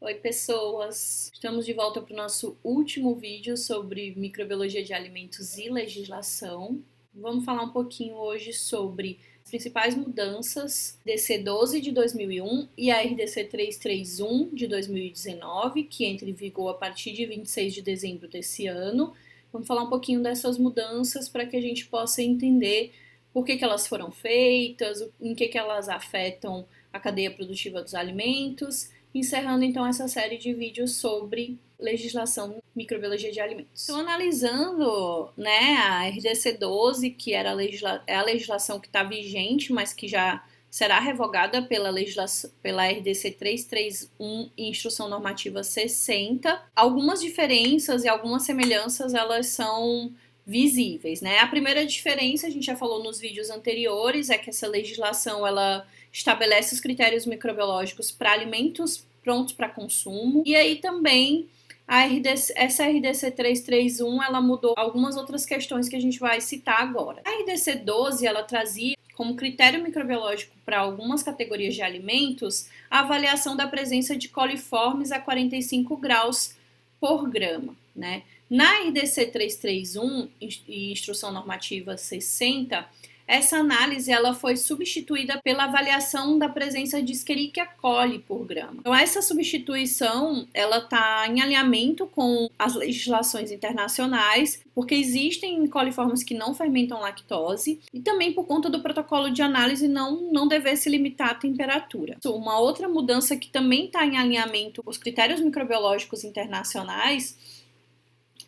Oi, pessoas! Estamos de volta para o nosso último vídeo sobre microbiologia de alimentos e legislação. Vamos falar um pouquinho hoje sobre as principais mudanças RDC-12 de 2001 e a RDC-331 de 2019, que entra em vigor a partir de 26 de dezembro desse ano. Vamos falar um pouquinho dessas mudanças para que a gente possa entender por que elas foram feitas, em que elas afetam a cadeia produtiva dos alimentos, encerrando então essa série de vídeos sobre legislação microbiologia de alimentos. Então, analisando a RDC-12, que era a legislação que está vigente, mas que já será revogada pela RDC-331 e Instrução Normativa 60, algumas diferenças e algumas semelhanças elas são visíveis, né? A primeira diferença, a gente já falou nos vídeos anteriores, é que essa legislação ela estabelece os critérios microbiológicos para alimentos prontos para consumo. E aí também essa RDC 331 ela mudou algumas outras questões que a gente vai citar agora. A RDC 12 ela trazia como critério microbiológico para algumas categorias de alimentos a avaliação da presença de coliformes a 45 graus por grama, né? Na RDC 331 e Instrução Normativa 60, essa análise ela foi substituída pela avaliação da presença de Escherichia coli por grama. Então, essa substituição ela está em alinhamento com as legislações internacionais, porque existem coliformes que não fermentam lactose e também por conta do protocolo de análise não dever se limitar à temperatura. Uma outra mudança que também está em alinhamento com os critérios microbiológicos internacionais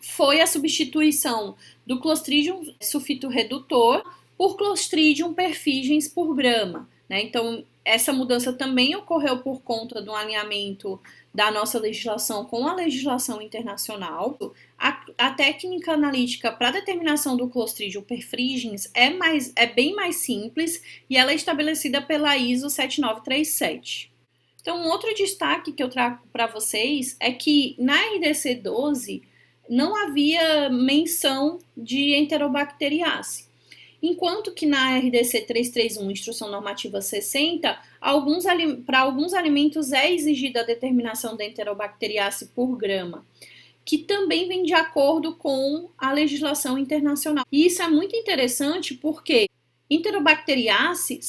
foi a substituição do Clostridium sulfito redutor por Clostridium perfringens por grama, né? Então, essa mudança também ocorreu por conta do alinhamento da nossa legislação com a legislação internacional. A técnica analítica para determinação do Clostridium perfringens é bem mais simples e ela é estabelecida pela ISO 7937. Então, um outro destaque que eu trago para vocês é que na RDC 12 não havia menção de Enterobacteriaceae. Enquanto que na RDC 331, Instrução Normativa 60, para alguns alimentos é exigida a determinação da Enterobacteriaceae por grama, que também vem de acordo com a legislação internacional. E isso é muito interessante porque Enterobacteriaceae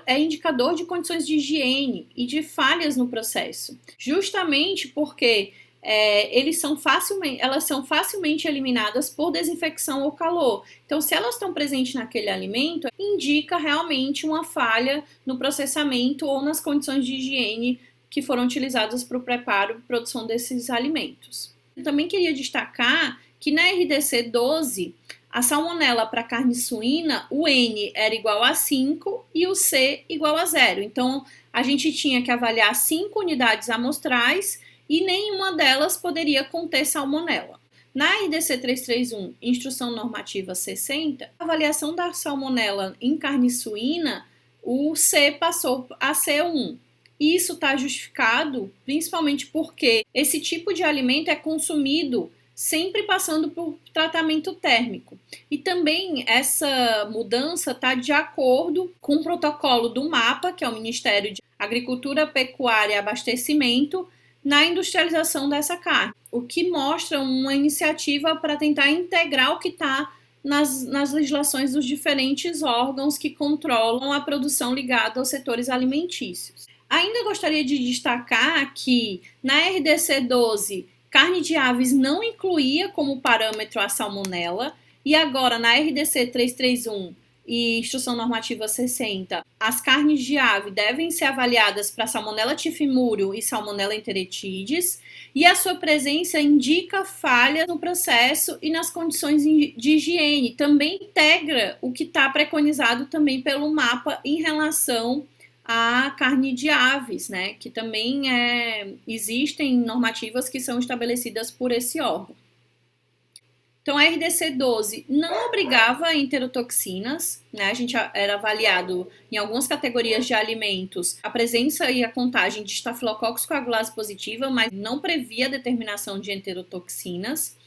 é indicador de condições de higiene e de falhas no processo, justamente porque elas são facilmente eliminadas por desinfecção ou calor. Então, se elas estão presentes naquele alimento, indica realmente uma falha no processamento ou nas condições de higiene que foram utilizadas para o preparo e produção desses alimentos. Eu também queria destacar que na RDC 12, a salmonela para carne suína, o N era igual a 5 e o C igual a 0. Então, a gente tinha que avaliar 5 unidades amostrais e nenhuma delas poderia conter salmonela. Na RDC 331, Instrução Normativa 60, a avaliação da salmonela em carne suína, o C passou a C1. Isso está justificado principalmente porque esse tipo de alimento é consumido sempre passando por tratamento térmico. E também essa mudança está de acordo com o protocolo do MAPA, que é o Ministério de Agricultura, Pecuária e Abastecimento, na industrialização dessa carne, o que mostra uma iniciativa para tentar integrar o que está nas legislações dos diferentes órgãos que controlam a produção ligada aos setores alimentícios. Ainda gostaria de destacar que na RDC 12, carne de aves não incluía como parâmetro a salmonela, e agora na RDC 331 e Instrução Normativa 60, as carnes de ave devem ser avaliadas para Salmonella typhimurium e Salmonella enteritidis, e a sua presença indica falhas no processo e nas condições de higiene. Também integra o que está preconizado também pelo MAPA em relação à carne de aves, né? Que também existem normativas que são estabelecidas por esse órgão. Então, a RDC 12 não obrigava enterotoxinas, né? A gente era avaliado em algumas categorias de alimentos a presença e a contagem de Staphylococcus coagulase positiva, mas não previa a determinação de enterotoxinas.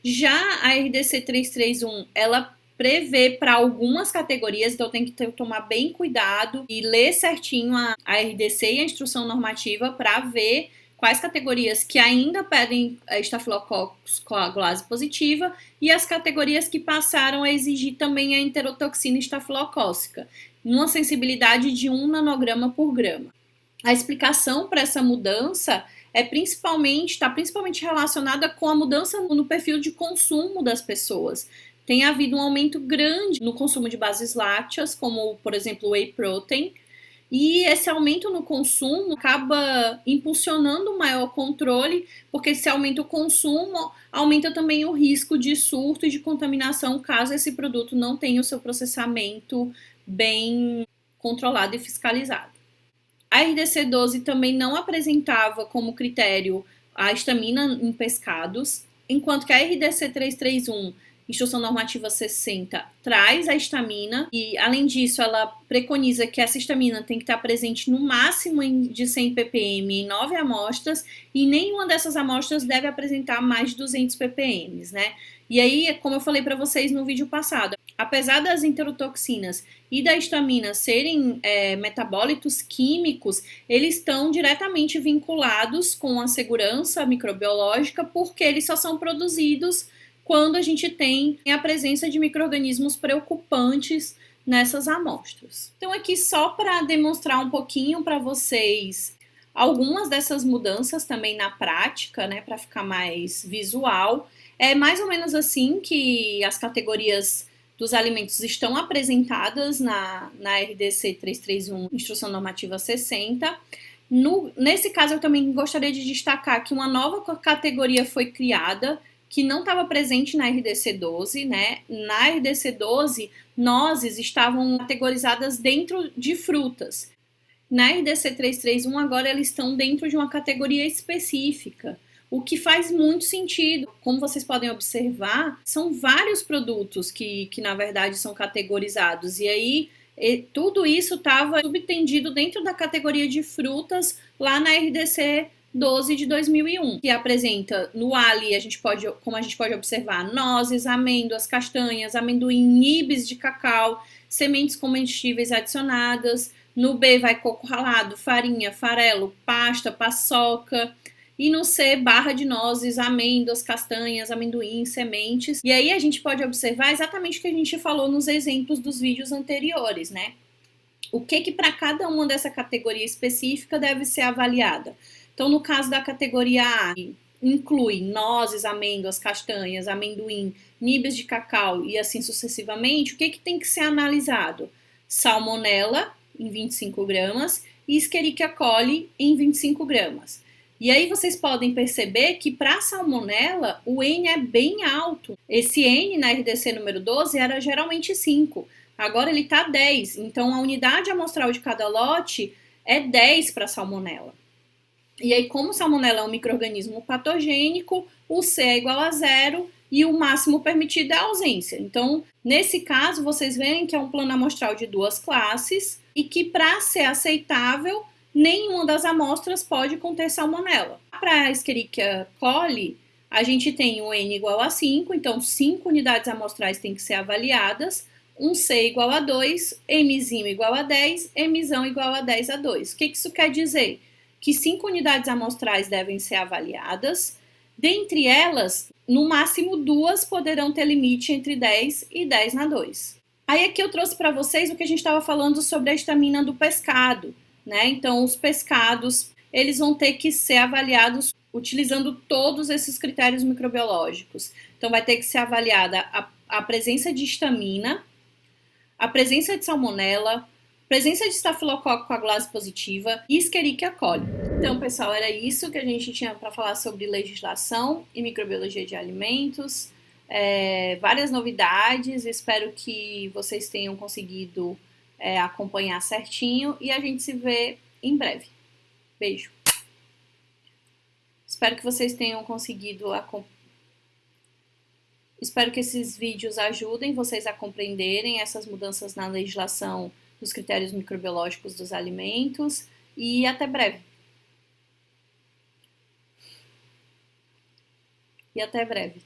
Já a RDC 331, ela prevê para algumas categorias, então tem que tomar bem cuidado e ler certinho a RDC e a instrução normativa para ver quais categorias que ainda pedem Staphylococcus coagulase positiva e as categorias que passaram a exigir também a enterotoxina estafilocócica, numa sensibilidade de 1 nanograma por grama. A explicação para essa mudança está principalmente relacionada com a mudança no perfil de consumo das pessoas. Tem havido um aumento grande no consumo de bases lácteas, como, por exemplo, o whey protein, e esse aumento no consumo acaba impulsionando um maior controle, porque se aumenta o consumo, aumenta também o risco de surto e de contaminação, caso esse produto não tenha o seu processamento bem controlado e fiscalizado. A RDC12 também não apresentava como critério a histamina em pescados, enquanto que a RDC 331, Instrução Normativa 60, traz a histamina e, além disso, ela preconiza que essa histamina tem que estar presente no máximo de 100 ppm em 9 amostras e nenhuma dessas amostras deve apresentar mais de 200 ppm, né? E aí, como eu falei para vocês no vídeo passado, apesar das enterotoxinas e da histamina serem metabólitos químicos, eles estão diretamente vinculados com a segurança microbiológica porque eles só são produzidos quando a gente tem a presença de micro-organismos preocupantes nessas amostras. Então, aqui só para demonstrar um pouquinho para vocês algumas dessas mudanças também na prática, né, para ficar mais visual. É mais ou menos assim que as categorias dos alimentos estão apresentadas na RDC 331, Instrução Normativa 60. Nesse caso, eu também gostaria de destacar que uma nova categoria foi criada, que não estava presente na RDC 12, né? Na RDC 12, nozes estavam categorizadas dentro de frutas. Na RDC 331, agora eles estão dentro de uma categoria específica, o que faz muito sentido. Como vocês podem observar, são vários produtos que na verdade são categorizados, e aí tudo isso estava subtendido dentro da categoria de frutas lá na RDC 12 de 2001, que apresenta no A ali, como a gente pode observar, nozes, amêndoas, castanhas, amendoim, nibs de cacau, sementes comestíveis adicionadas. No B vai coco ralado, farinha, farelo, pasta, paçoca. E no C, barra de nozes, amêndoas, castanhas, amendoim, sementes. E aí a gente pode observar exatamente o que a gente falou nos exemplos dos vídeos anteriores, né? O que para cada uma dessa categoria específica deve ser avaliada. Então, no caso da categoria A, inclui nozes, amêndoas, castanhas, amendoim, nibs de cacau e assim sucessivamente. O que tem que ser analisado? Salmonella em 25 gramas e Escherichia coli em 25 gramas. E aí vocês podem perceber que para a salmonella o N é bem alto. Esse N na RDC número 12 era geralmente 5, agora ele está 10. Então a unidade amostral de cada lote é 10 para a salmonella. E aí, como salmonella é um micro-organismo patogênico, o C é igual a 0 e o máximo permitido é a ausência. Então, nesse caso, vocês veem que é um plano amostral de 2 classes e que, para ser aceitável, nenhuma das amostras pode conter salmonella. Para a Escherichia coli, a gente tem o N igual a 5, então 5 unidades amostrais têm que ser avaliadas, um C igual a 2, Mzinho igual a 10, Mzão igual a 10 a 2. O que isso quer dizer? Que 5 unidades amostrais devem ser avaliadas, dentre elas, no máximo 2 poderão ter limite entre 10 e 10 na 2. Aí aqui eu trouxe para vocês o que a gente estava falando sobre a histamina do pescado, né? Então, os pescados, eles vão ter que ser avaliados utilizando todos esses critérios microbiológicos. Então, vai ter que ser avaliada a presença de histamina, a presença de salmonella, presença de estafilococo coagulase positiva e Escherichia coli. Então, pessoal, era isso que a gente tinha para falar sobre legislação e microbiologia de alimentos. Várias novidades, espero que vocês tenham conseguido acompanhar certinho e a gente se vê em breve. Beijo. Espero que vocês tenham conseguido Espero que esses vídeos ajudem vocês a compreenderem essas mudanças na legislação dos critérios microbiológicos dos alimentos e até breve. E até breve.